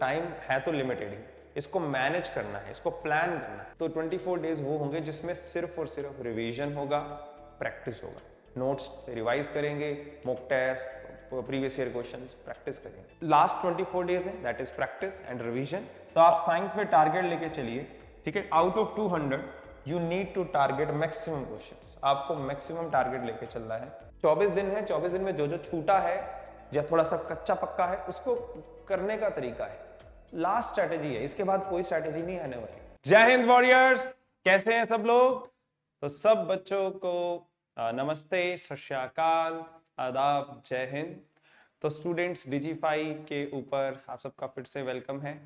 Time है तो limited ही, इसको मैनेज करना है, इसको प्लान करना है। तो 24 डेज वो होंगे जिसमें सिर्फ और सिर्फ रिवीजन होगा, प्रैक्टिस होगा, नोट्स रिवाइज करेंगे, mock test, previous year questions practice करेंगे। लास्ट 24 डेज है, that is practice and revision. तो आप साइंस में टारगेट लेके चलिए, ठीक है। Out of 200 you need to target maximum questions, आपको मैक्सिमम टारगेट लेके चलना है। 24 दिन है, 24 दिन में जो जो छूटा है या थोड़ा सा कच्चा पक्का है उसको करने का तरीका है, लास्ट स्ट्रेटेजी है, इसके बाद कोई स्ट्रेटेजी नहीं आने वाली। जय हिंद वॉरियर्स, कैसे हैं सब लोग? तो सब बच्चों को नमस्ते, सत श्री अकाल, आदाब, जय हिंद। तो स्टूडेंट्स, डिजीफाई के ऊपर आप सबका फिर से वेलकम है।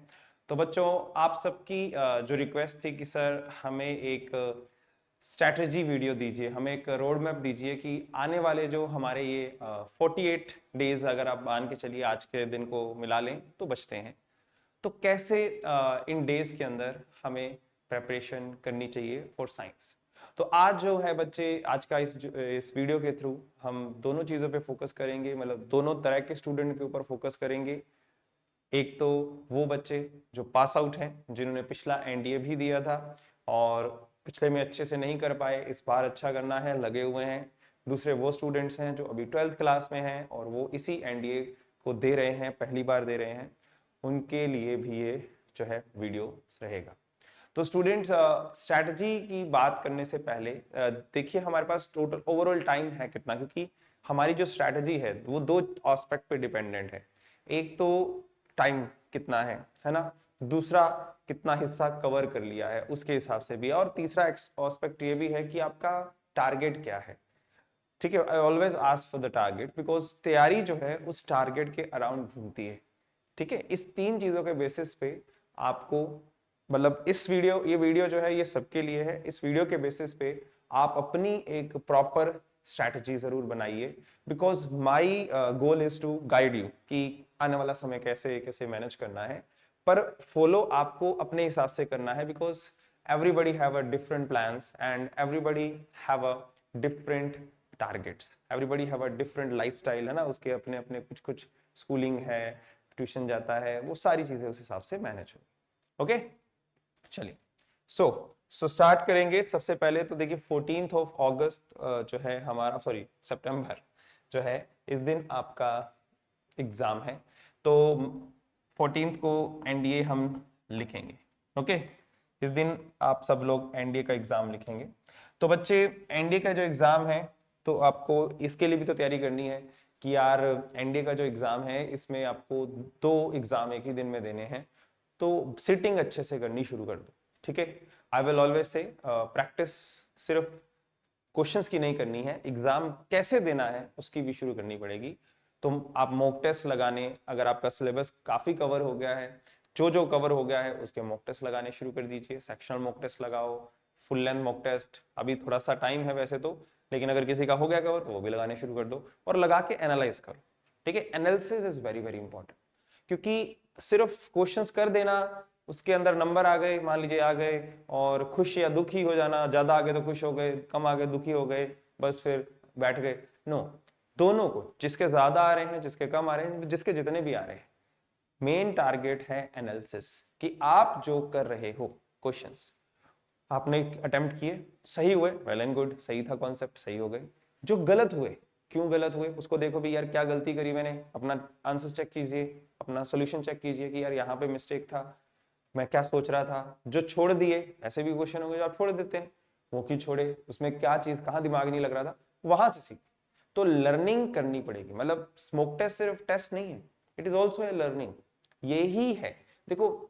तो बच्चों, आप सबकी जो रिक्वेस्ट थी कि सर हमें एक स्ट्रैटेजी वीडियो दीजिए, हमें एक रोड मैप दीजिए कि आने वाले जो हमारे ये 48 डेज, अगर आप मान के चलिए आज के दिन को मिला लें तो बचते हैं, तो कैसे इन डेज के अंदर हमें प्रेपरेशन करनी चाहिए फॉर साइंस। तो आज जो है बच्चे, आज का इस वीडियो के थ्रू हम दोनों चीज़ों पे फोकस करेंगे, मतलब दोनों तरह के स्टूडेंट के ऊपर फोकस करेंगे। एक तो वो बच्चे जो पास आउट हैं, जिन्होंने पिछला एनडीए भी दिया था और पिछले में अच्छे से नहीं कर पाए, इस बार अच्छा करना है, लगे हुए हैं। दूसरे वो स्टूडेंट्स हैं जो अभी 12th क्लास में हैं और वो इसी एनडीए को दे रहे हैं, पहली बार दे रहे हैं, उनके लिए भी ये जो है वीडियो रहेगा। तो स्टूडेंट्स, स्ट्रैटेजी की बात करने से पहले देखिए हमारे पास टोटल ओवरऑल टाइम है कितना, क्योंकि हमारी जो स्ट्रैटेजी है वो दो एस्पेक्ट पे डिपेंडेंट है। एक तो टाइम कितना है ना, दूसरा कितना हिस्सा कवर कर लिया है उसके हिसाब से भी, और तीसरा एस्पेक्ट ये भी है कि आपका टारगेट क्या है। ठीक है, I always ask for the target, because तैयारी जो है उस टारगेट के अराउंड घूमती है। ठीक है, इस तीन चीजों के बेसिस पे आपको, मतलब ये वीडियो जो है ये सबके लिए है। इस वीडियो के बेसिस पे आप अपनी एक प्रॉपर स्ट्रैटेजी जरूर बनाइए, because my goal is to guide you कि आने वाला समय कैसे कैसे मैनेज करना है, पर फॉलो आपको अपने हिसाब से करना है, because everybody have a different plans and everybody have a different targets, everybody have a different lifestyle, है ना, उसके अपने अपने कुछ कुछ स्कूलिंग है, ट्यूशन जाता है, वो सारी चीजें उस हिसाब से मैनेज हो। ओके, चलिए सो स्टार्ट करेंगे। सबसे पहले तो देखिए 14th ऑफ अगस्त जो है हमारा, सॉरी सितंबर जो है, इस दिन आपका एग्जाम है। तो 14th को एनडीए हम लिखेंगे। ओके, इस दिन आप सब लोग एनडीए का एग्जाम लिखेंगे। तो बच्चे, एनडीए का जो एग्जाम है, तो आपको इसके लिए भी तो तैयारी करनी है कि यार एनडीए का जो एग्जाम है इसमें आपको 2 एग्जाम एक ही दिन में देने हैं, तो सिटिंग अच्छे से करनी शुरू कर दो। ठीक है, I will always say practice सिर्फ क्वेश्चंस की नहीं करनी है, एग्जाम कैसे देना है उसकी भी शुरू करनी पड़ेगी। तो आप मॉक टेस्ट लगाने, अगर आपका सिलेबस काफी कवर हो गया है, जो जो कवर हो गया है उसके मॉक टेस्ट लगाने शुरू कर दीजिए। सेक्शनल मॉक टेस्ट लगाओ, फुल लेंथ मॉक टेस्ट, अभी थोड़ा सा टाइम है वैसे तो, लेकिन अगर किसी का हो गया कवर तो वो भी लगाने शुरू कर दो और लगा के एनालाइज करो। ठीक है, analysis is very very important, क्योंकि सिर्फ क्वेश्चंस कर देना, उसके अंदर नंबर आ गए, मान लीजिए आ गए, और खुश या दुखी हो जाना, ज्यादा आ गए तो खुश हो गए, कम आ गए दुखी हो गए, बस फिर बैठ गए। नो, दोनों को, जिसके ज्यादा आ रहे हैं, जिसके कम आ रहे हैं, जिसके जितने भी आ रहे हैं, मेन टारगेट है एनालिसिस, कि आप जो कर रहे हो क्वेश्चंस, आपने अटेम्प्ट किए, सही हुए, वेल एंड गुड, सही था कॉन्सेप्ट, सही हो गए। जो गलत हुए, क्यों गलत हुए उसको देखो भी, यार क्या गलती करी मैंने, अपना आंसर चेक कीजिए, अपना सोल्यूशन चेक कीजिए कि यार यहाँ पे मिस्टेक था, मैं क्या सोच रहा था। जो छोड़ दिए, ऐसे भी क्वेश्चन हो गए जो आप छोड़ देते हैं, वो क्यों छोड़े, उसमें क्या चीज, कहाँ दिमाग नहीं लग रहा था, वहां से सीख। तो लर्निंग करनी पड़ेगी, मतलब स्मोक टेस्ट सिर्फ टेस्ट नहीं है, it is also a learning. यही है, देखो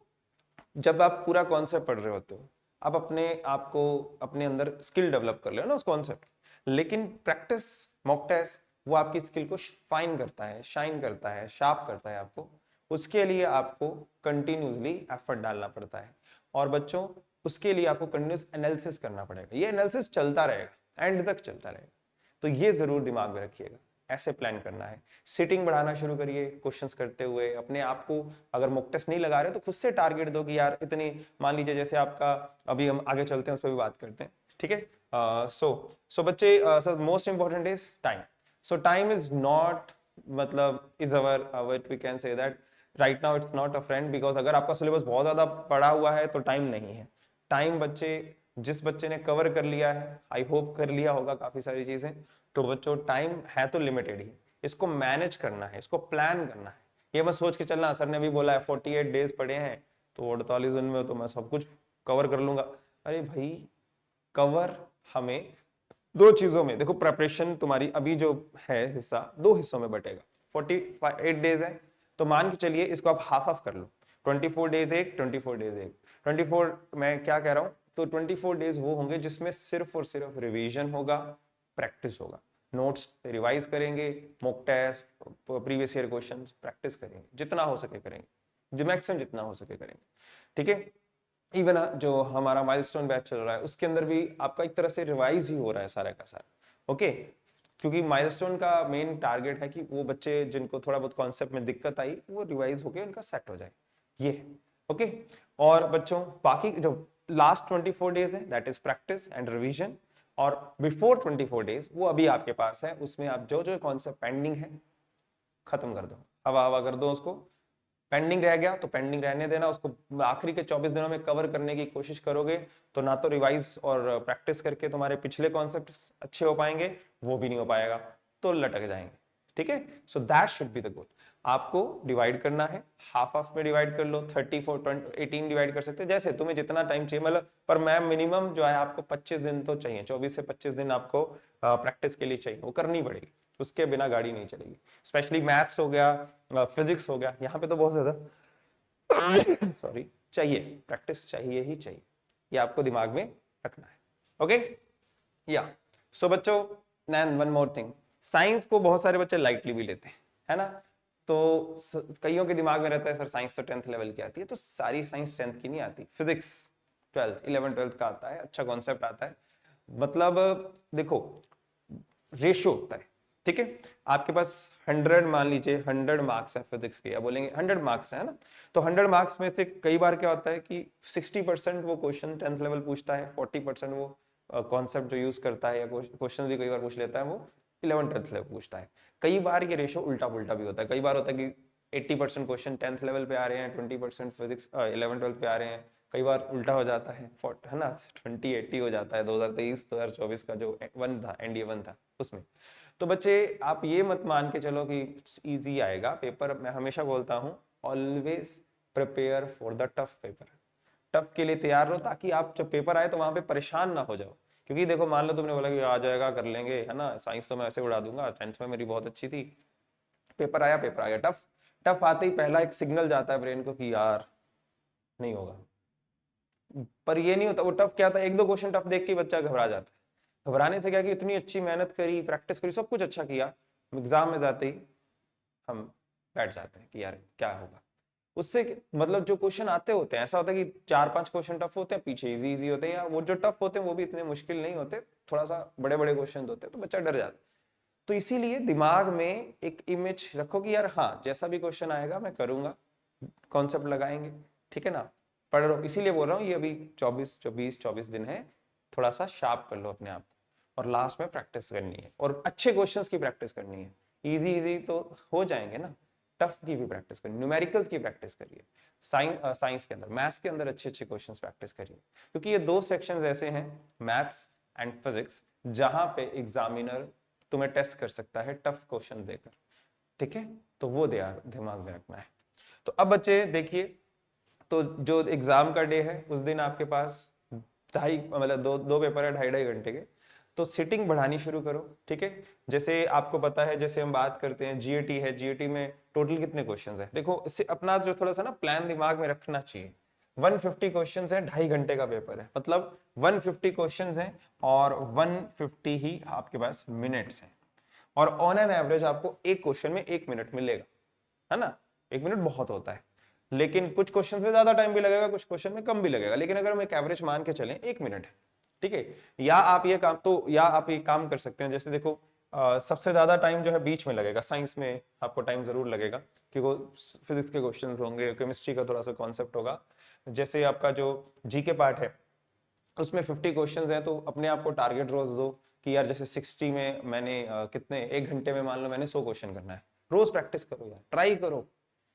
जब आप पूरा कॉन्सेप्ट पढ़ रहे होते हो, आप अपने आप को, अपने अंदर स्किल डेवलप कर ले ना उस कॉन्सेप्ट, लेकिन प्रैक्टिस मॉक टेस्ट वो आपकी स्किल को फाइन करता है, शाइन करता है, शार्प करता है आपको। उसके लिए आपको कंटिन्यूसली एफर्ट डालना पड़ता है, और बच्चों उसके लिए आपको कंटिन्यूस एनालिसिस करना पड़ेगा। ये एनालिसिस चलता रहेगा, एंड तक चलता रहेगा, तो ये जरूर दिमाग में रखिएगा, ऐसे प्लान करना है। सिटिंग बढ़ाना शुरू करिए क्वेश्चंस करते हुए, अपने आप को, अगर मॉक टेस्ट नहीं लगा रहे तो खुद से टारगेट दो कि यार इतनी, मान लीजिए जैसे आपका, अभी हम आगे चलते हैं उस पर भी बात करते हैं। ठीक है, सो बच्चे, sir most important is time. So time is not, मतलब is our what we can say that right now it's not a friend, because अगर आपका सिलेबस बहुत ज्यादा पड़ा हुआ है तो टाइम नहीं है। टाइम बच्चे, जिस बच्चे ने कवर कर लिया है, आई होप कर लिया होगा काफी सारी चीजें, तो बच्चों टाइम है तो लिमिटेड ही, इसको मैनेज करना है, इसको प्लान करना है। ये मत सोच के चलना सर ने भी बोला है 48 डेज पड़े हैं तो 48 दिन में तो मैं सब कुछ कवर कर लूंगा। अरे भाई, कवर हमें दो चीजों में, देखो प्रेपरेशन तुम्हारी अभी जो है हिस्सा दो हिस्सों में बटेगा। 48 डेज है तो मान के चलिए इसको आप हाफ हाफ कर लो, 24 डेज एक, 24 डेज एक। 24 मैं क्या कह रहा हूं, तो 24 डेज वो होंगे जिसमें सिर्फ और सिर्फ रिवीजन होगा, प्रैक्टिस होगा, नोट्स रिवाइज करेंगे, mock test, previous year questions practice करेंगे, जितना हो सके करेंगे, जो मैक्सिमम जितना हो सके करेंगे। ठीक है, इवन जो हमारा माइलस्टोन बैच चल रहा है उसके अंदर भी आपका एक तरह से रिवाइज ही हो रहा है सारा का सारा। ओके, क्योंकि माइलस्टोन का मेन टारगेट है कि वो बच्चे जिनको थोड़ा बहुत कॉन्सेप्ट में दिक्कत आई वो रिवाइज होके उनका सेट हो जाए, ये। ओके, और बच्चों बाकी जो लास्ट 24 डेज है that is practice and revision, और बिफोर 24 डेज वो अभी आपके पास है, उसमें आप जो जो कॉन्सेप्ट पेंडिंग है खत्म कर दो, हवा हवा कर दो उसको। पेंडिंग रह गया तो पेंडिंग रहने देना, उसको आखिरी के 24 दिनों में कवर करने की कोशिश करोगे तो ना तो रिवाइज और प्रैक्टिस करके तुम्हारे पिछले कॉन्सेप्ट अच्छे हो पाएंगे, वो भी नहीं हो पाएगा, तो लटक जाएंगे। ठीक है, so that should be the goal. आपको डिवाइड करना है, हाफ हाफ में डिवाइड कर लो, 34 20 18 डिवाइड कर सकते हो, जैसे तुम्हें जितना टाइम चाहिए, मतलब पर मैं मिनिमम जो है आपको 25 दिन तो चाहिए, 24 से 25 दिन आपको प्रैक्टिस के लिए चाहिए, वो करनी पड़ेगी, उसके बिना गाड़ी नहीं चलेगी। स्पेशली मैथ्स हो गया, फिजिक्स हो गया, यहाँ पे तो बहुत ज्यादा सॉरी चाहिए, प्रैक्टिस चाहिए ही चाहिए, ये आपको दिमाग में रखना है। ओके, या सो बच्चों, नैन वन मोर थिंग, साइंस को बहुत सारे बच्चे लाइटली भी लेते हैं, है ना, तो कईयों के दिमाग में रहता है सर साइंस तो 10th लेवल की आती है, तो सारी साइंस 10th की नहीं आती, फिजिक्स 12th 11 12th का आता है, अच्छा कॉन्सेप्ट आता है। मतलब देखो रेशियो होता है, ठीक है, आपके पास 100 मान लीजिए 100 मार्क्स है फिजिक्स के, या बोलेंगे 100 मार्क्स है ना, तो 100 मार्क्स में से कई बार क्या होता है कि 60% वो क्वेश्चन 10th लेवल पूछता है, 40% वो कॉन्सेप्ट जो यूज करता है या क्वेश्चन भी कई बार पूछ लेता है वो 11 10th लेवल पूछता है। कई बार ये रेशियो उल्टा पुल्टा भी होता है, कई बार होता है कि 80% क्वेश्चन 10th लेवल पे आ रहे हैं, 20% फिजिक्स 11 12th पे आ रहे हैं, कई बार उल्टा हो जाता है, है ना, 20 80 हो जाता है। 2023 2024 का जो वन था, एनडीए वन था उसमें। तो बच्चे आप ये मत मान के चलो कि इजी आएगा पेपर, मैं हमेशा बोलता हूँ always prepare for the tough paper, tough के लिए तैयार रहो, ताकि आप जब पेपर आए तो वहां पे परेशान ना हो जाओ। क्योंकि देखो मान लो तुमने बोला कि आ जाएगा कर लेंगे, है ना, साइंस तो मैं ऐसे उड़ा दूंगा, 10th में मेरी बहुत अच्छी थी, पेपर आया, पेपर आ गया टफ, टफ आते ही पहला एक सिग्नल जाता है ब्रेन को कि यार नहीं होगा, पर ये नहीं होता, वो टफ क्या था, एक दो क्वेश्चन टफ देख के बच्चा घबरा जाता है। घबराने से क्या कि इतनी अच्छी मेहनत करी, प्रैक्टिस करी, सब कुछ अच्छा किया, एग्जाम में जाते ही हम बैठ जाते हैं कि यार क्या होगा। उससे मतलब जो क्वेश्चन आते होते हैं, ऐसा होता है कि 4 5 क्वेश्चन टफ होते हैं, पीछे इजी इजी होते हैं, या वो जो टफ होते हैं वो भी इतने मुश्किल नहीं होते, थोड़ा सा बड़े बड़े क्वेश्चन होते हैं, तो बच्चा डर जाता है। तो इसीलिए दिमाग में एक इमेज रखो कि यार हाँ जैसा भी क्वेश्चन आएगा मैं करूंगा, कॉन्सेप्ट लगाएंगे, ठीक है ना, पढ़ रहा हूँ, इसीलिए बोल रहा हूँ ये अभी 24 दिन है, थोड़ा सा शार्प कर लो अपने आप को, और लास्ट में प्रैक्टिस करनी है, और अच्छे क्वेश्चंस की प्रैक्टिस करनी है। इजी इजी तो हो जाएंगे ना, टफ की भी प्रैक्टिस करिए, न्यूमेरिकल्स की प्रैक्टिस करिए, साइंस के अंदर, मैथ्स के अंदर अच्छे अच्छे क्वेश्चंस प्रैक्टिस करिए, क्योंकि ये दो सेक्शंस ऐसे हैं, मैथ्स एंड फिजिक्स, जहां पे एग्जामिनर तुम्हें टेस्ट कर सकता है टफ क्वेश्चन देकर, ठीक है, तो वो दिमाग में रखना है। तो अब बच्चे देखिए, तो जो एग्जाम का डे है उस दिन आपके पास ढाई, मतलब दो दो पेपर है 2.5 2.5 घंटे के, तो सिटिंग बढ़ानी शुरू करो, ठीक है। जैसे आपको पता है, जैसे हम बात करते हैं जीएटी है, जीएटी में टोटल कितने क्वेश्चंस है, देखो इससे अपना जो थोड़ा सा ना प्लान दिमाग में रखना चाहिए। 150 क्वेश्चंस है, 2.5 घंटे का पेपर है, मतलब 150 क्वेश्चंस हैं और 150 ही आपके पास मिनट्स हैं, और ऑन एन एवरेज आपको एक क्वेश्चन में 1 मिनट मिलेगा, है ना, 1 मिनट बहुत होता है, लेकिन कुछ क्वेश्चन में ज्यादा टाइम भी लगेगा, कुछ क्वेश्चन में कम भी लगेगा, लेकिन अगर हम एक एवरेज मान के चलें 1 मिनट है, ठीक है। या आप ये काम कर सकते हैं, जैसे देखो सबसे ज्यादा टाइम जो है बीच में लगेगा, साइंस में आपको टाइम जरूर लगेगा क्योंकि फिजिक्स के क्वेश्चंस होंगे, केमिस्ट्री का थोड़ा सा कॉन्सेप्ट होगा, जैसे आपका जो जीके पार्ट है उसमें 50 क्वेश्चंस हैं, तो अपने आप को टारगेट रोज दो कि यार जैसे 60 में मैंने कितने 1 घंटे में मान लो मैंने 100 क्वेश्चन करना है, रोज प्रैक्टिस करो यार, ट्राई करो,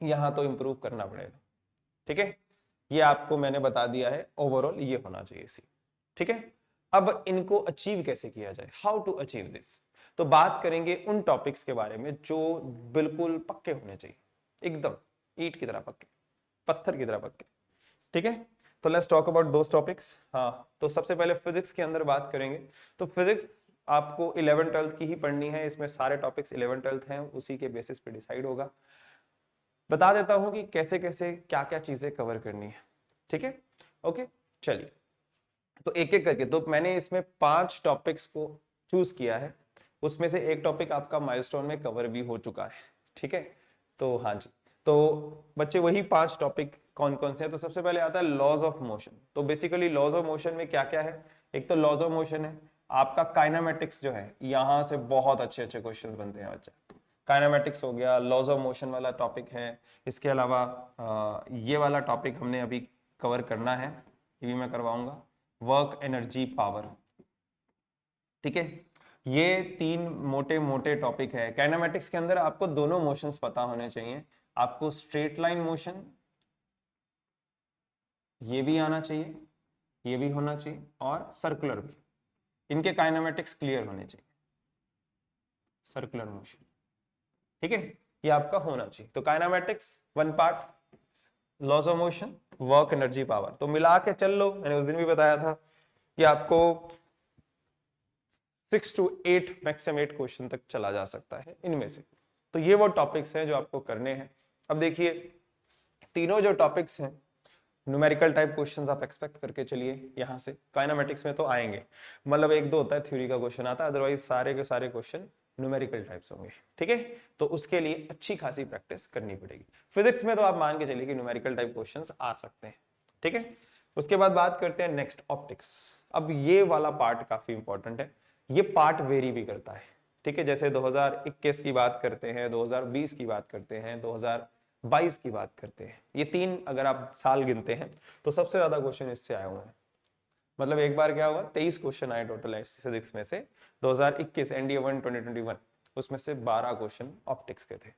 यहाँ तो इंप्रूव करना पड़ेगा। ठीक है, ये आपको मैंने बता दिया है, ओवरऑल ये होना चाहिए सी। ठीक है, अब इनको अचीव कैसे किया जाए, हाउ टू अचीव दिस, तो बात करेंगे उन टॉपिक्स के बारे में जो बिल्कुल पक्के होने चाहिए, एकदम ईंट की तरह पक्के, पत्थर की तरह पक्के। ठीक है, तो let's talk about those topics. हाँ, तो सबसे पहले फिजिक्स के अंदर बात करेंगे। तो फिजिक्स आपको 11 12th की ही पढ़नी है, इसमें सारे टॉपिक्स 11 12th हैं, उसी के बेसिस पे डिसाइड होगा। बता देता हूं कि कैसे कैसे क्या क्या चीजें कवर करनी है। ठीक है, ओके, चलिए तो एक एक करके, तो मैंने इसमें 5 टॉपिक्स को चूज किया है, उसमें से एक टॉपिक आपका माइलस्टोन में कवर भी हो चुका है। ठीक है, तो हाँ जी, तो बच्चे वही 5 टॉपिक कौन कौन से हैं। तो सबसे पहले आता है लॉज ऑफ मोशन। तो बेसिकली लॉज ऑफ मोशन में क्या क्या है, एक तो लॉज ऑफ मोशन है आपका, काइनेमेटिक्स जो है, यहां से बहुत अच्छे अच्छे क्वेश्चन बनते हैं बच्चा। काइनेमेटिक्स हो गया, लॉज ऑफ मोशन वाला टॉपिक है। इसके अलावा ये वाला टॉपिक हमने अभी कवर करना है, ये भी मैं करवाऊंगा, वर्क एनर्जी पावर। ठीक है, ये 3 मोटे मोटे टॉपिक है। काइनेमेटिक्स के अंदर आपको दोनों मोशंस पता होने चाहिए, आपको स्ट्रेट लाइन मोशन ये भी आना चाहिए, ये भी होना चाहिए, और सर्कुलर भी, इनके काइनेमेटिक्स क्लियर होने चाहिए, सर्कुलर मोशन। ठीक है, ये आपका होना चाहिए। तो kinematics 1 part, laws of motion, work energy power, तो मिला के चल लो। मैंने उस दिन भी बताया था कि आपको 6 to 8 मैक्सिमम 8 क्वेश्चन तक चला जा सकता है इनमें से। तो ये वो टॉपिक्स हैं जो आपको करने हैं। अब देखिए, तीनों जो टॉपिक्स हैं न्यूमेरिकल टाइप क्वेश्चंस आप एक्सपेक्ट करके चलिए। यहाँ से काइनेमेटिक्स में तो आएंगे, मतलब एक दो होता है थ्योरी का क्वेश्चन आता है, अदरवाइज सारे के सारे क्वेश्चन न्यूमेरिकल टाइप्स होंगे। ठीक है, तो उसके लिए अच्छी खासी प्रैक्टिस करनी पड़ेगी। फिजिक्स में तो आप मान के चलिए कि न्यूमेरिकल टाइप क्वेश्चंस आ सकते हैं। ठीक है, उसके बाद बात करते हैं नेक्स्ट, ऑप्टिक्स। अब ये वाला पार्ट काफी इंपॉर्टेंट है, ये पार्ट वेरी भी करता है। ठीक है, जैसे 2021 की बात करते हैं, 2020 की बात करते हैं, 2022 की बात करते हैं, ये 3 अगर आप साल गिनते हैं तो सबसे ज्यादा क्वेश्चन इससे आए हुए हैं। मतलब एक बार क्या हुआ, 23 क्वेश्चन आए टोटल फिजिक्स में से। 2021 एनडीए 1 2021 उसमें से 12 क्वेश्चन ऑप्टिक्स के थे।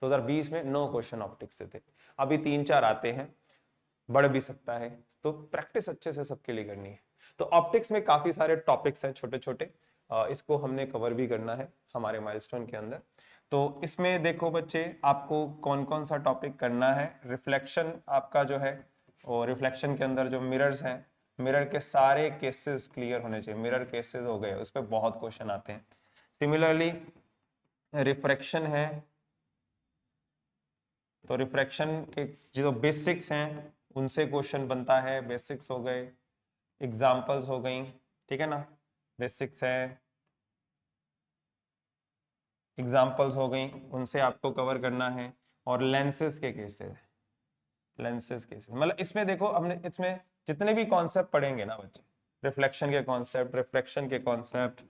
2020 में 9 क्वेश्चन ऑप्टिक्स से थे। अभी 3-4 आते हैं, बढ़ भी सकता है, तो प्रैक्टिस अच्छे से सबके लिए करनी है। तो ऑप्टिक्स में काफी सारे टॉपिक्स हैं छोटे छोटे, इसको हमने कवर भी करना है हमारे माइलस्टोन के अंदर। तो इसमें देखो बच्चे, आपको कौन कौन सा टॉपिक करना है। रिफ्लेक्शन आपका जो है, और रिफ्लेक्शन के अंदर जो मिरर्स हैं, मिरर के सारे केसेस क्लियर होने चाहिए। मिरर केसेस हो गए, उस पर बहुत क्वेश्चन आते हैं। सिमिलरली रिफ्रैक्शन है, तो रिफ्रैक्शन के जो बेसिक्स हैं उनसे क्वेश्चन बनता है। बेसिक्स हो गए, एग्जाम्पल्स हो गई, ठीक है ना, बेसिक्स है, एग्जाम्पल्स हो गई, उनसे आपको कवर करना है। और लेंसेज के केसेस, लेंसेज केसेस, मतलब इसमें देखो हमने इसमें जितने भी कॉन्सेप्ट पढ़ेंगे ना बच्चे, रिफ्लेक्शन के कॉन्सेप्ट, रिफ्रैक्शन के कॉन्सेप्ट,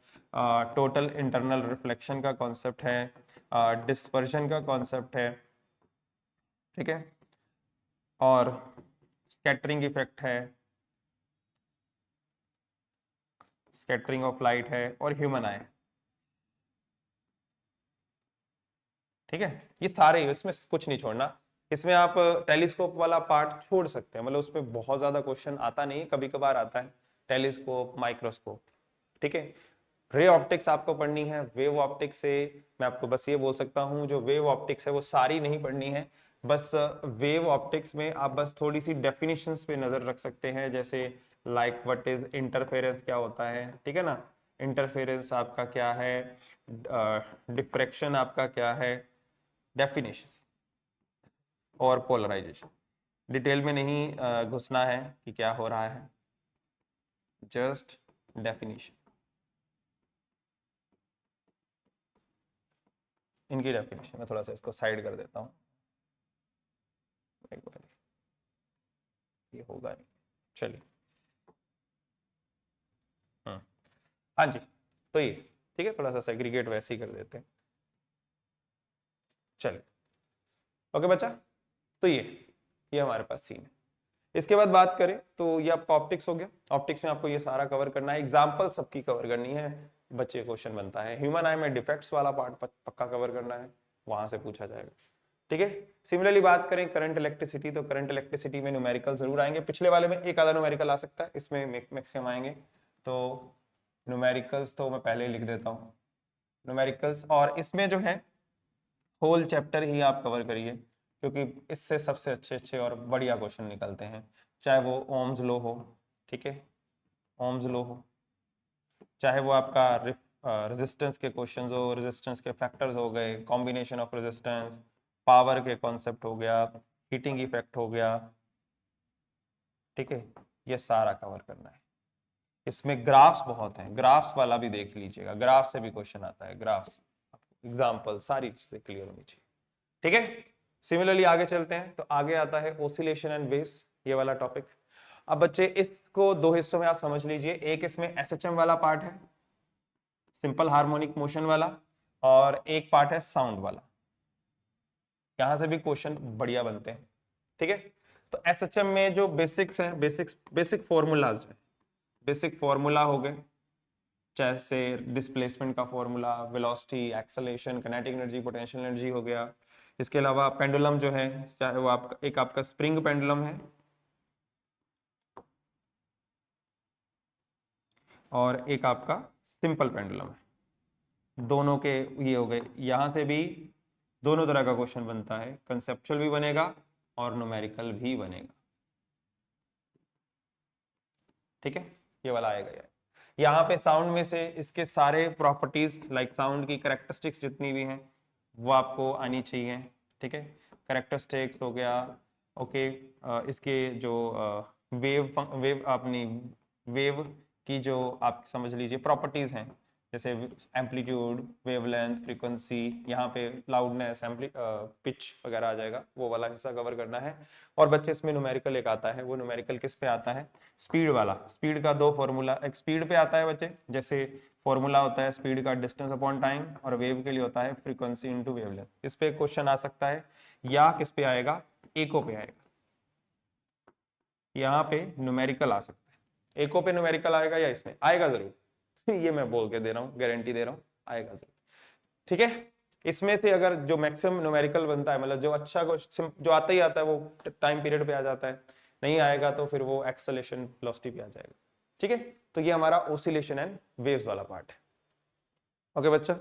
टोटल इंटरनल रिफ्लेक्शन का कॉन्सेप्ट है, डिस्पर्शन का कॉन्सेप्ट है, ठीक है, और स्कैटरिंग इफेक्ट है, स्कैटरिंग ऑफ लाइट है, और ह्यूमन आई। ठीक है, ये सारे, इसमें कुछ नहीं छोड़ना। इसमें आप टेलीस्कोप वाला पार्ट छोड़ सकते हैं, मतलब उसमें बहुत ज्यादा क्वेश्चन आता नहीं है, कभी कभार आता है, टेलीस्कोप, माइक्रोस्कोप। ठीक है, रे ऑप्टिक्स आपको पढ़नी है। वेव ऑप्टिक्स से मैं आपको बस ये बोल सकता हूँ, जो वेव ऑप्टिक्स है वो सारी नहीं पढ़नी है, बस वेव ऑप्टिक्स में आप बस थोड़ी सी डेफिनेशंस पे नजर रख सकते हैं, जैसे लाइक व्हाट इज इंटरफेरेंस, क्या होता है, ठीक है ना, इंटरफेरेंस आपका क्या है, डिफ्रैक्शन आपका क्या है, डेफिनेशंस और पोलराइजेशन। डिटेल में नहीं घुसना है कि क्या हो रहा है, जस्ट डेफिनेशन, इनकी डेफिनेशन। मैं थोड़ा सा इसको साइड कर देता हूँ, एक बार ये होगा नहीं, चलिए। हाँ जी, तो ये ठीक है, थोड़ा सा सेग्रीगेट वैसे ही कर देते हैं, चलिए। ओके बच्चा, तो ये हमारे पास सीन है। इसके बाद बात करें तो ये आपका ऑप्टिक्स हो गया। ऑप्टिक्स में आपको ये सारा कवर करना है, एग्जाम्पल सबकी कवर करनी है, बच्चे क्वेश्चन बनता है। ह्यूमन आई में डिफेक्ट्स वाला पार्ट पक्का कवर करना है, वहां से पूछा जाएगा। ठीक है। सिमिलरली बात करें करंट इलेक्ट्रिसिटी, तो करंट इलेक्ट्रिसिटी में न्यूमेरिकल जरूर आएंगे, पिछले वाले में एक आधा न्यूमेरिकल आ सकता है, इसमें मैक्सिमम आएंगे। तो न्यूमेरिकल्स तो मैं पहले ही लिख देता हूँ न्यूमेरिकल्स, और इसमें जो है होल चैप्टर ही आप कवर करिए, क्योंकि इससे सबसे अच्छे अच्छे और बढ़िया क्वेश्चन निकलते हैं, चाहे वो ओम्स लॉ हो, ठीक है, ओम्स लॉ हो, चाहे वो आपका रेजिस्टेंस के क्वेश्चंस हो, रेजिस्टेंस के फैक्टर्स हो गए, कॉम्बिनेशन ऑफ रेजिस्टेंस, पावर के कॉन्सेप्ट हो गया, हीटिंग इफेक्ट हो गया, ठीक है, ये सारा कवर करना है। इसमें ग्राफ्स बहुत हैं, ग्राफ्स वाला भी देख लीजिएगा, ग्राफ से भी क्वेश्चन आता है, ग्राफ्स, एग्जाम्पल, सारी चीजें क्लियर होनी चाहिए, ठीक है। सिमिलरली आगे चलते हैं, तो आगे आता है ओसिलेशन एंड वेव्स, ये वाला टॉपिक। अब बच्चे इसको दो हिस्सों में आप समझ लीजिए, एक इसमें एसएचएम वाला पार्ट है, सिंपल हार्मोनिक मोशन वाला, और एक पार्ट है साउंड वाला, यहां से भी क्वेश्चन बढ़िया बनते हैं, ठीक है। तो एसएचएम में जो बेसिक्स हैं, बेसिक फॉर्मूलाज है, बेसिक फॉर्मूला हो गए, जैसे डिस्प्लेसमेंट का formula, velocity, acceleration, kinetic energy, potential energy हो गया। इसके अलावा पेंडुलम जो है, चाहे वो आपका एक आपका स्प्रिंग पेंडुलम है और एक आपका सिंपल पेंडुलम है, दोनों के ये हो गए। यहां से भी दोनों तरह का क्वेश्चन बनता है, कंसेप्चुअल भी बनेगा और न्यूमेरिकल भी बनेगा, ठीक है, ये वाला आएगा यार। यहाँ पे साउंड में से इसके सारे प्रॉपर्टीज, लाइक साउंड की कैरेक्टरिस्टिक्स जितनी भी हैं वो आपको आनी चाहिए, ठीक है। कैरेक्टरिस्टिक्स हो गया, ओके, इसके जो वेव अपनी वेव की जो आप समझ लीजिए प्रॉपर्टीज हैं, जैसे एम्पलीट्यूड, वेवलेंथ, फ्रीक्वेंसी, यहाँ पे लाउडनेस, पिच वगैरह आ जाएगा, वो वाला हिस्सा कवर करना है। और बच्चे इसमें न्यूमेरिकल एक आता है, वो न्यूमेरिकल किस पे आता है, स्पीड वाला। स्पीड का दो फॉर्मूला, एक स्पीड पे आता है बच्चे, जैसे फॉर्मूला होता है स्पीड का डिस्टेंस अपॉन टाइम, और वेव के लिए होता है फ्रीक्वेंसी इनटू वेवलेंथ। इस पे क्वेश्चन आ सकता है, या किस पे आएगा, एको पे आएगा, यहाँ पे न्यूमेरिकल आ सकता है, एको पे न्यूमेरिकल आएगा, या इसमें आएगा जरूर ये मैं बोल के दे रहा हूँ, गारंटी दे रहा हूँ, आएगा जरूर, ठीक है। इसमें से अगर जो मैक्सिमम न्यूमेरिकल बनता है, मतलब जो अच्छा जो आता ही आता है वो टाइम पीरियड पे आ जाता है, नहीं आएगा तो फिर वो एक्सेलेरेशन वेलोसिटी पे आ जाएगा, ठीक है। तो ये हमारा ओसिलेशन एंड वेव्स वाला पार्ट है, ओके बच्चा।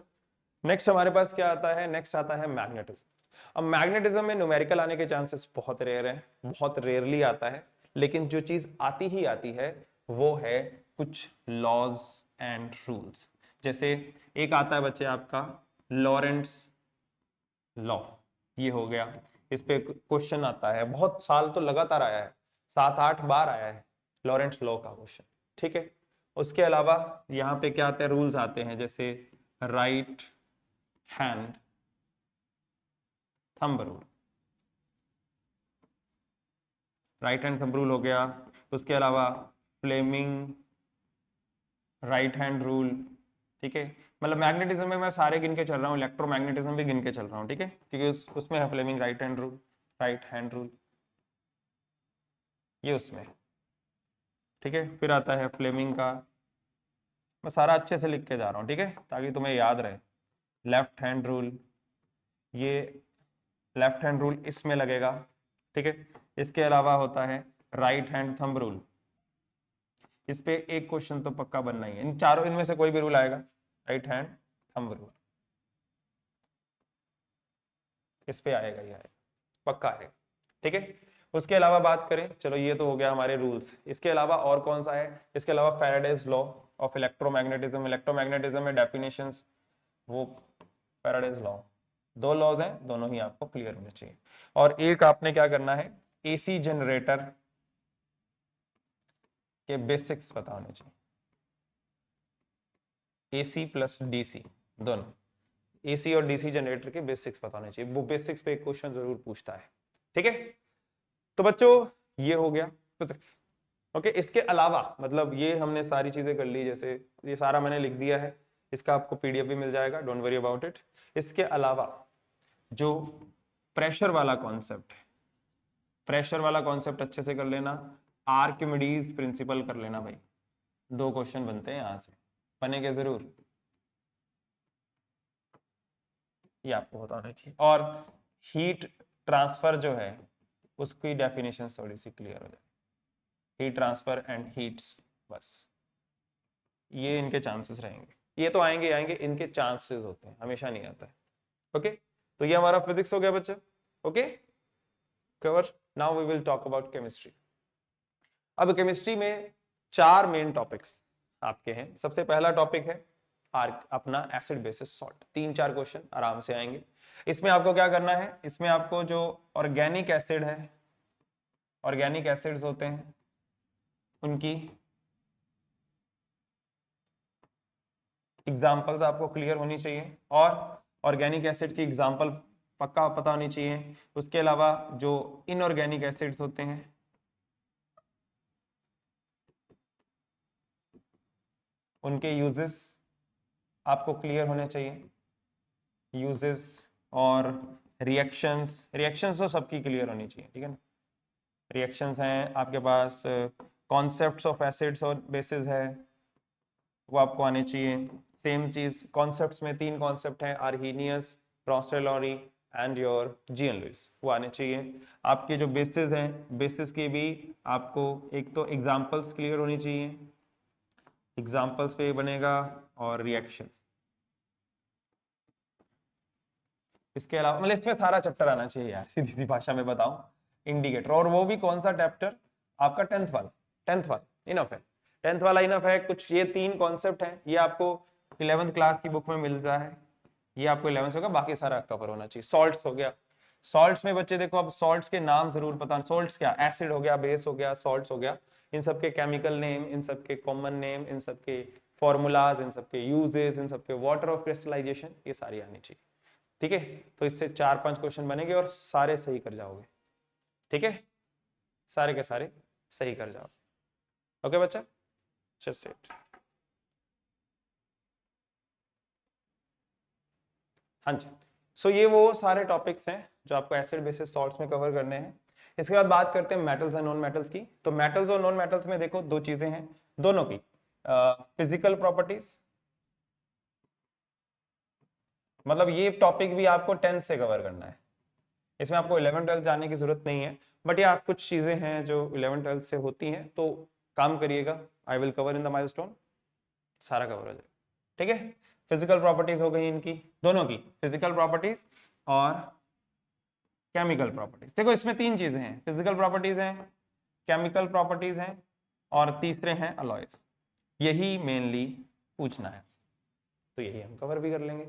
नेक्स्ट हमारे पास क्या आता है, नेक्स्ट आता है मैग्नेटिज्म। अब मैग्नेटिज्म में न्यूमेरिकल आने के चांसेस बहुत रेयर है, बहुत रेयरली आता है, लेकिन जो चीज आती ही आती है वो है कुछ लॉज एंड रूल्स। जैसे एक आता है बच्चे आपका लॉरेंट्स लॉ, ये हो गया, इस पे क्वेश्चन आता है, बहुत साल तो लगातार आया है, 7-8 बार आया है लॉरेंट्स लॉ का क्वेश्चन, ठीक है। उसके अलावा यहाँ पे क्या आते हैं, रूल्स आते हैं, जैसे right hand thumb rule, right hand thumb rule हो गया। उसके अलावा फ्लेमिंग राइट हैंड रूल, ठीक है। मतलब मैग्नेटिज्म में मैं सारे गिन के चल रहा हूँ, इलेक्ट्रोमैग्नेटिज्म भी गिन के चल रहा हूँ, ठीक है, क्योंकि उसमें है Fleming right hand rule, right hand rule, ये उसमें, ठीक है। फिर आता है फ्लेमिंग का, मैं सारा अच्छे से लिख के जा रहा हूँ, ठीक है, ताकि तुम्हें याद रहे। लेफ्ट हैंड रूल, ये लेफ्ट हैंड रूल इसमें लगेगा, ठीक है। इसके अलावा होता है राइट हैंड थंब रूल, इस पे एक क्वेश्चन तो पक्का बनना ही है, इन चारों इनमें से कोई भी रूल आएगा, राइट हैंड थंब रूल इस पे आएगा, ये आएगा, पक्का आएगा, ठीक है। उसके अलावा बात करें, चलो ये तो हो गया हमारे रूल्स, इसके अलावा और कौन सा है, इसके अलावा Faraday's law of electromagnetism, electromagnetism में डेफिनेशंस, वो फैराडेज लॉ, दो लॉज हैं, दोनों ही आपको क्लियर होने चाहिए। और एक आपने क्या करना है, एसी जनरेटर के बेसिक्स पता होने चाहिए, एसी प्लस डीसी दोनों, एसी और डीसी जनरेटर के बेसिक्स पता होने चाहिए, वो बेसिक्स पे एक क्वेश्चन जरूर पूछता है, ठीक है। तो बच्चों ये हो गया फिजिक्स, ओके। इसके अलावा मतलब ये हमने सारी चीजें कर ली, जैसे ये सारा मैंने लिख दिया है, इसका आपको पीडीएफ भी मिल जाएगा, डोंट वरी अबाउट इट। इसके अलावा जो प्रेशर वाला कॉन्सेप्ट है, प्रेशर वाला कॉन्सेप्ट अच्छे से कर लेना, आर्किमिडीज प्रिंसिपल कर लेना भाई, दो क्वेश्चन बनते हैं यहां से, बनेंगे जरूर, ये आपको बताना चाहिए। और हीट ट्रांसफर जो है उसकी डेफिनेशन थोड़ी सी क्लियर हो जाए। हीट ट्रांसफर एंड हीट्स, बस ये इनके चांसेस रहेंगे। ये तो आएंगे आएंगे, इनके चांसेस होते हैं, हमेशा नहीं आता है। ओके, तो ये हमारा फिजिक्स हो गया बच्चे। Okay, cover. Now we will talk about chemistry. अब केमिस्ट्री में 4 मेन टॉपिक्स आपके हैं। सबसे पहला टॉपिक है अपना एसिड बेसिस सॉल्ट। 3-4 क्वेश्चन आराम से आएंगे। इसमें आपको क्या करना है, इसमें आपको जो ऑर्गेनिक एसिड है, ऑर्गेनिक एसिड्स होते हैं उनकी एग्जाम्पल्स आपको क्लियर होनी चाहिए, और ऑर्गेनिक एसिड की एग्जाम्पल पक्का पता होनी चाहिए। उसके अलावा जो इनऑर्गेनिक एसिड्स होते हैं उनके यूजेस आपको क्लियर होने चाहिए। यूजेस और रिएक्शंस, रिएक्शंस तो सबकी क्लियर होनी चाहिए, ठीक है ना। रिएक्शंस हैं आपके पास, कॉन्सेप्ट्स ऑफ एसिड्स और बेसिस है वो आपको आने चाहिए। सेम चीज कॉन्सेप्ट्स में 3 कॉन्सेप्ट हैं, Arrhenius, Bronsted Lowry and your G N Lewis, वो आने चाहिए। आपके जो बेसिस हैं, बेसिस की भी आपको एक तो एग्जांपल्स क्लियर होनी चाहिए, एग्जांपल्स पे बनेगा, और रिएक्शंस। इसके अलावा मतलब इसमें सारा चैप्टर आना चाहिए यार, सीधी सी भाषा में बताऊं, इंडिकेटर। और वो भी कौन सा चैप्टर आपका 10th वाला, 10th वाला इनफ है, 10th वाला इनफ है। कुछ ये 3 कॉन्सेप्ट हैं, ये आपको 11th क्लास की बुक में मिलता है, ये आपको 11th से होगा, बाकी सारा कवर होना चाहिए। सॉल्ट्स हो गया, सॉल्ट्स में बच्चे देखो, अब सॉल्ट्स के नाम जरूर पता, सॉल्ट्स क्या, एसिड हो गया, बेस हो गया, सॉल्ट्स हो गया, इन सब के केमिकल नेम, इन सब के कॉमन नेम, इन सब के फॉर्मूलाज, इन सब के यूजेस, इन सब के वाटर ऑफ क्रिस्टलाइजेशन, ये सारी आनी चाहिए, ठीक है। तो इससे 4-5 क्वेश्चन बनेंगे और सारे सही कर जाओगे, ठीक है, सारे के सारे सही कर जाओ। ओके बच्चा, जस्ट इट। हाँ जी, सो ये वो सारे टॉपिक्स हैं जो आपको एसिड बेसिस सॉल्ट्स में कवर करने हैं। इसके बाद बात करते हैं मेटल्स एंड नॉन मेटल्स की। तो मेटल्स और नॉन मेटल्स में देखो 2 चीजें हैं, दोनों की फिजिकल प्रॉपर्टीज, मतलब ये टॉपिक भी आपको 10th से कवर करना है, इसमें आपको 11th-12th जाने की जरूरत नहीं है, बट ये कुछ चीजें हैं जो 11th-12th से होती हैं, तो काम करिएगा। I will cover in the milestone, सारा कवर हो जाएगा, ठीक है। फिजिकल प्रॉपर्टीज हो गई इनकी, दोनों की फिजिकल प्रॉपर्टीज और केमिकल प्रॉपर्टीज। देखो इसमें 3 चीजें हैं, फिजिकल प्रॉपर्टीज हैं, केमिकल प्रॉपर्टीज हैं, और तीसरे हैं अलॉयज। यही मेनली पूछना है, तो यही हम कवर भी कर लेंगे।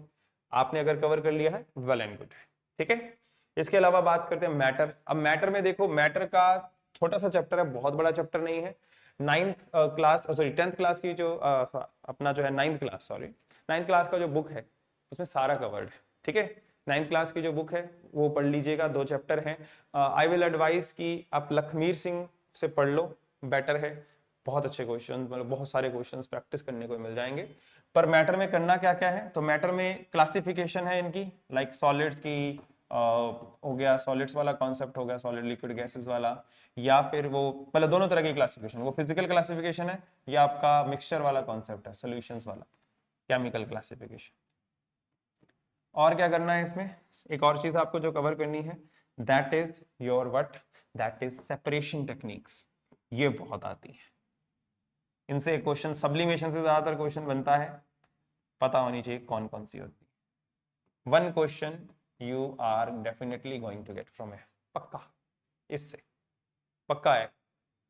आपने अगर कवर कर लिया है वेल एंड गुड है, ठीक है। इसके अलावा बात करते हैं मैटर। अब मैटर में देखो, मैटर का छोटा सा चैप्टर है, बहुत बड़ा चैप्टर नहीं है। 9th class, sorry 10th class की जो अपना जो है 9th class, sorry 9th class का जो बुक है उसमें सारा कवर्ड है, ठीक है। 9th क्लास की जो बुक है वो पढ़ लीजिएगा, 2 चैप्टर हैं। आई विल एडवाइस कि आप लखमीर सिंह से पढ़ लो, बेटर है। बहुत अच्छे क्वेश्चन, मतलब बहुत सारे क्वेश्चंस प्रैक्टिस करने को मिल जाएंगे। पर मैटर में करना क्या क्या है, तो मैटर में क्लासिफिकेशन है इनकी, लाइक सॉलिड्स की हो गया, सॉलिड्स वाला कॉन्सेप्ट हो गया, सॉलिड लिक्विड गैसेस वाला, या फिर वो मतलब दोनों तरह की क्लासिफिकेशन, वो फिजिकल क्लासिफिकेशन है या आपका मिक्सचर वाला कॉन्सेप्ट है, सॉल्यूशंस वाला केमिकल क्लासिफिकेशन। और क्या करना है इसमें, एक और चीज आपको जो कवर करनी है, that is your what, that is separation techniques. ये बहुत आती है, इनसे क्वेश्चन, सब्लिमेशन से ज्यादातर क्वेश्चन बनता है, पता होनी चाहिए कौन कौन सी होती है। 1 question you are definitely going to get from A, पक्का, इससे पक्का है,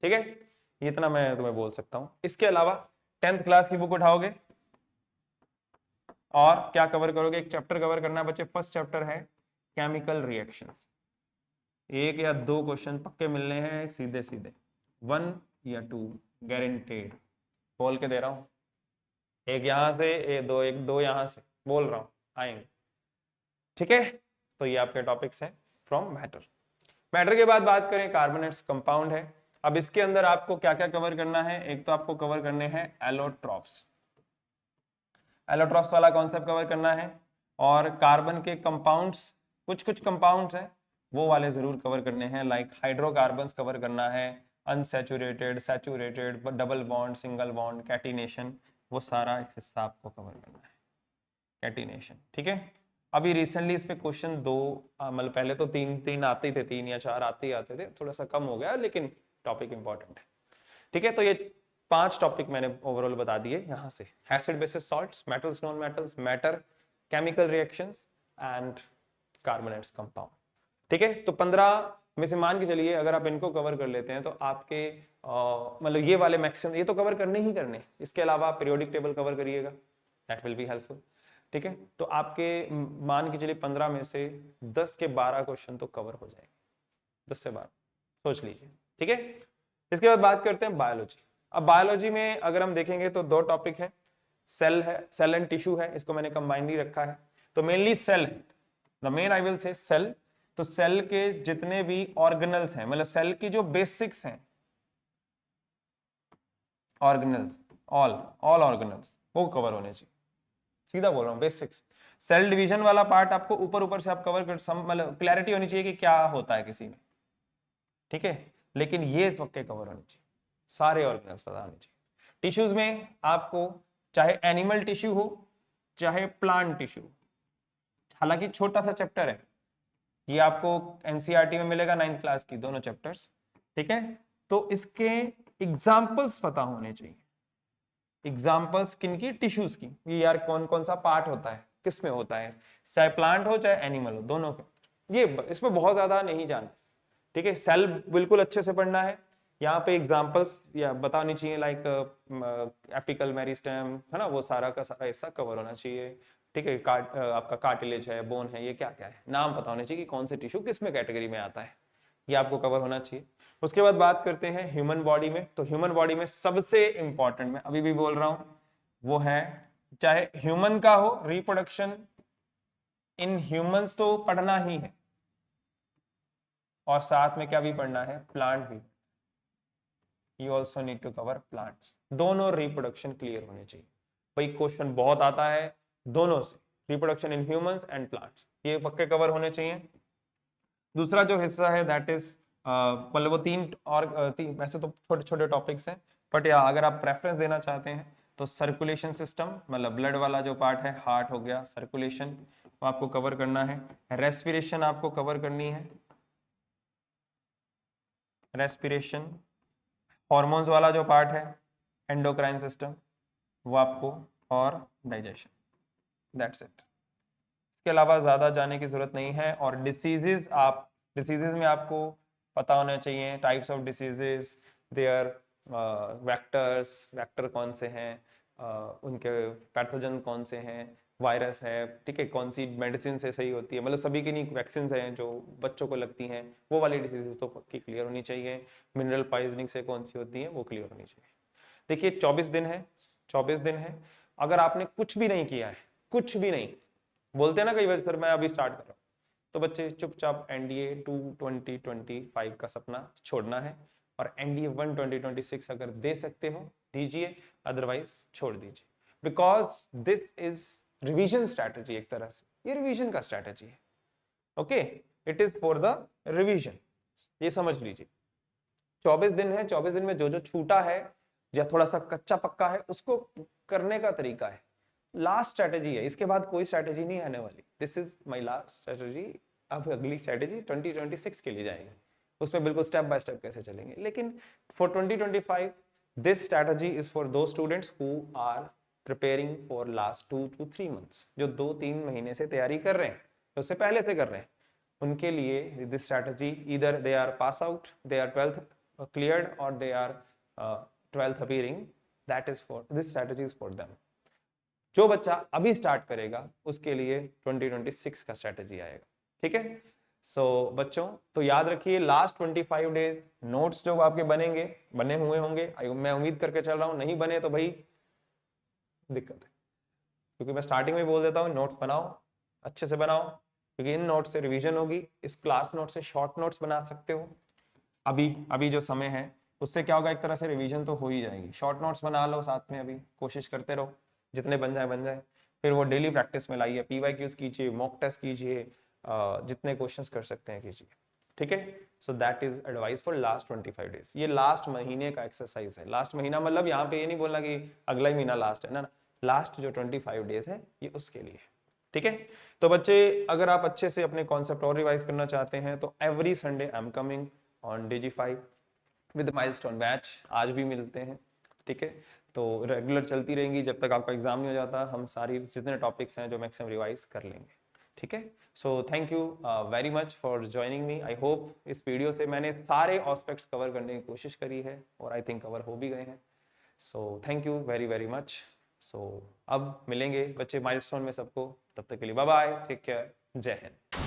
ठीक है। इतना मैं तुम्हें बोल सकता हूं। इसके अलावा 10th क्लास की बुक उठाओगे और क्या कवर करोगे, एक चैप्टर कवर करना है बच्चे, फर्स्ट चैप्टर है केमिकल रिएक्शंस। 1 या 2 क्वेश्चन पक्के मिलने हैं सीधे सीधे, 1 या 2 गारंटेड, बोल के दे रहा हूं। एक यहां से, एक दो यहां से, बोल रहा हूं आएंगे, ठीक है। तो ये आपके टॉपिक्स हैं फ्रॉम मैटर। मैटर के बाद बात करें, कार्बोनेट्स कंपाउंड है। अब इसके अंदर आपको क्या क्या कवर करना है, एक तो आपको कवर करने हैं एलोट्रॉप्स, एलोट्रॉप्स वाला कॉन्सेप्ट कवर करना है, और कार्बन के कंपाउंड्स, कुछ कुछ कंपाउंड्स हैं वो वाले जरूर कवर करने हैं, लाइक हाइड्रोकार्बन्स कवर करना है, unsaturated, saturated, double bond, single bond, catenation, वो सारा हिस्सा आपको कवर करना है, कैटिनेशन, ठीक है। अभी रिसेंटली इस पे क्वेश्चन 2 मतलब पहले तो 3 आते ही थे, 3 या 4 आते ही आते थे, थोड़ा सा कम हो गया लेकिन टॉपिक इंपॉर्टेंट है। ठीक है, तो ये 5 टॉपिक मैंने ओवरऑल बता दिए यहाँ से, acid basis salts, metals, non metals, matter, chemical reactions and carbonates compound. ठीक है, तो 15 में से मान के चलिए अगर आप इनको कवर कर लेते हैं तो आपके मतलब ये वाले मैक्सिमम ये तो कवर करने ही करने, इसके अलावा आप पीरियोडिक टेबल कवर करिएगा, दैट विल बी हेल्पफुल। ठीक है, तो आपके मान के चलिए 15 में से 10 के 12 क्वेश्चन तो कवर हो जाएंगे, 10 से 12 सोच लीजिए। ठीक है, इसके बाद बात करते हैं बायोलॉजी। अब बायोलॉजी में अगर हम देखेंगे तो 2 टॉपिक है, सेल है, सेल एंड टिश्यू है, इसको मैंने कंबाइंड ही रखा है। तो मेनली सेल है, the main I will say cell. तो सेल के जितने भी ऑर्गेनल्स हैं, मतलब सेल की जो बेसिक्स हैं, ऑर्गेनल्स, ऑल ऑर्गेनल्स वो कवर होने चाहिए। सीधा बोल रहा हूं, बेसिक्स। सेल डिवीजन वाला पार्ट आपको ऊपर ऊपर से आप कवर कर, मतलब क्लैरिटी होनी चाहिए कि क्या होता है किसी में। ठीक है, लेकिन ये पक्के कवर होने चाहिए, सारे ऑर्गेनल्स पता होने चाहिए। टिश्यूज में आपको चाहे एनिमल टिश्यू हो चाहे प्लांट टिश्यू, हालांकि छोटा सा चैप्टर है ये, आपको एनसीईआरटी में मिलेगा 9th क्लास की दोनों चैप्टर्स। ठीक है, तो इसके एग्जाम्पल्स पता होने चाहिए। एग्जाम्पल्स किनकी? टिश्यूज की, ये यार कौन कौन सा पार्ट होता है, किस में होता है, चाहे प्लांट हो चाहे एनिमल हो, दोनों के। ये इसमें बहुत ज्यादा नहीं जानना। ठीक है, सेल बिल्कुल अच्छे से पढ़ना है। यहाँ पे एग्जाम्पल्स या बतानी चाहिए, लाइक एपिकल मेरिस्टेम है ना, वो सारा का सारा हिस्सा कवर होना चाहिए। ठीक है, आपका कार्टिलेज है, बोन है, ये क्या क्या है, नाम पता होने चाहिए कि कौन से टिश्यू किस में कैटेगरी में आता है, ये आपको कवर होना चाहिए। उसके बाद बात करते हैं ह्यूमन बॉडी में। तो ह्यूमन बॉडी में सबसे इंपॉर्टेंट, मैं अभी भी बोल रहा हूं, वो है, चाहे ह्यूमन का हो, रिप्रोडक्शन इन ह्यूमंस तो पढ़ना ही है, और साथ में क्या भी पढ़ना है, प्लांट भी। You also need to cover plants, दोनों रिप्रोडक्शन क्लियर होने चाहिए। भाई क्वेश्चन बहुत आता है दोनों से, reproduction in humans and plants, ये पक्के कवर होने चाहिए। दूसरा जो हिस्सा है दैट इज मतलब वो 3 और वैसे तो छोटे छोटे टॉपिक्स हैं, बट या अगर आप प्रेफरेंस देना चाहते हैं तो सर्कुलेशन सिस्टम, मतलब ब्लड वाला जो पार्ट है, हार्ट हो गया, सर्कुलेशन वो आपको कवर करना है। रेस्पिरेशन आपको कवर करनी है, रेस्पिरेशन। हॉर्मोन्स वाला जो पार्ट है, एंडोक्राइन सिस्टम, वो आपको, और डाइजेशन, दैट्स इट। इसके अलावा ज्यादा जाने की जरूरत नहीं है। और डिसीजेस, आप डिसीजेस में आपको पता होना चाहिए, types of diseases, their vectors, vector कौन से हैं, उनके पैथोजन कौन से हैं, वायरस है, ठीक है, कौन सी मेडिसिन से सही होती है, मतलब सभी की नहीं, वैक्सीन हैं जो बच्चों को लगती हैं, वो वाली डिसीजेस तो पक्की क्लियर होनी चाहिए। मिनरल पॉइजनिंग से कौन सी होती है वो क्लियर होनी चाहिए। देखिए 24 दिन है, 24 दिन है, अगर आपने कुछ भी नहीं किया है, कुछ भी नहीं, बोलते हैं ना कई बार सर मैं अभी स्टार्ट कर रहा हूँ, तो बच्चे चुपचाप एनडीए 2 2025 का सपना छोड़ना है, और एनडीए 1 2026 अगर दे सकते हो दीजिए, अदरवाइज छोड़ दीजिए, because this is revision strategy, एक तरह से ये रिवीजन का स्ट्रैटेजी है। Okay, it is for the revision, ये समझ लीजिए। 24 दिन है, 24 दिन में जो जो छूटा है या थोड़ा सा कच्चा पक्का है उसको करने का तरीका है, लास्ट स्ट्रेटेजी है, इसके बाद कोई स्ट्रेटेजी नहीं आने वाली, this is my last strategy. अब अगली स्ट्रेटेजी 2026 के लिए जाएगी, उसमें बिल्कुल स्टेप बाय स्टेप कैसे चलेंगे। लेकिन for 2025 this strategy is for those students who are preparing for last 2 to 3 months, जो 2-3 महीने से तैयारी कर रहे हैं, तो उससे पहले से कर रहे हैं, उनके लिए this strategy, either they are pass out, they are 12th cleared, or they are 12th appearing, that is for this strategy is for them। जो बच्चा अभी स्टार्ट करेगा उसके लिए 2026 का स्ट्रेटेजी आएगा। ठीक है, सो बच्चों तो याद रखिए, लास्ट 25 डेज नोट्स जो आपके बनेंगे, बने हुए होंगे, मैं उम्मीद करके चल रहा हूं, नहीं बने तो भाई दिक्कत है, क्योंकि मैं स्टार्टिंग में बोल देता हूँ नोट्स बनाओ, अच्छे से बनाओ, क्योंकि इन नोट्स से रिवीजन होगी। इस क्लास नोट से शॉर्ट नोट्स बना सकते हो, अभी अभी जो समय है उससे क्या होगा, एक तरह से रिवीजन तो हो ही जाएगी। शॉर्ट नोट्स बना लो साथ में, अभी कोशिश करते रहो, जितने बन जाए बन जाए, फिर वो डेली प्रैक्टिस में लाइए, पीवाईक्यूज कीजिए, मॉक टेस्ट कीजिए, जितने क्वेश्चंस कर सकते हैं कीजिए। ठीक है, so that is advice for last 25 days. ये लास्ट महीने का एक्सरसाइज है, लास्ट महीना मतलब यहाँ पे ये नहीं बोलना कि अगला ही महीना लास्ट है ना, लास्ट जो 25 डेज है ये उसके लिए। ठीक है। तो बच्चे अगर आप अच्छे से अपने कॉन्सेप्ट और रिवाइज करना चाहते हैं तो every Sunday I am coming on Digi5 with milestone batch, आज भी मिलते हैं, ठीक है। तो रेगुलर चलती रहेंगी जब तक आपका एग्जाम नहीं हो जाता, हम सारी जितने टॉपिक्स हैं जो मैक्सिमम रिवाइज कर लेंगे, ठीक है। सो thank you very much for joining me. I hope इस वीडियो से मैंने सारे एस्पेक्ट्स कवर करने की कोशिश करी है और आई थिंक कवर हो भी गए हैं। So thank you very very much. So अब मिलेंगे बच्चे माइलस्टोन में सबको, तब तक के लिए बाय बाय, टेक केयर, जय हिंद।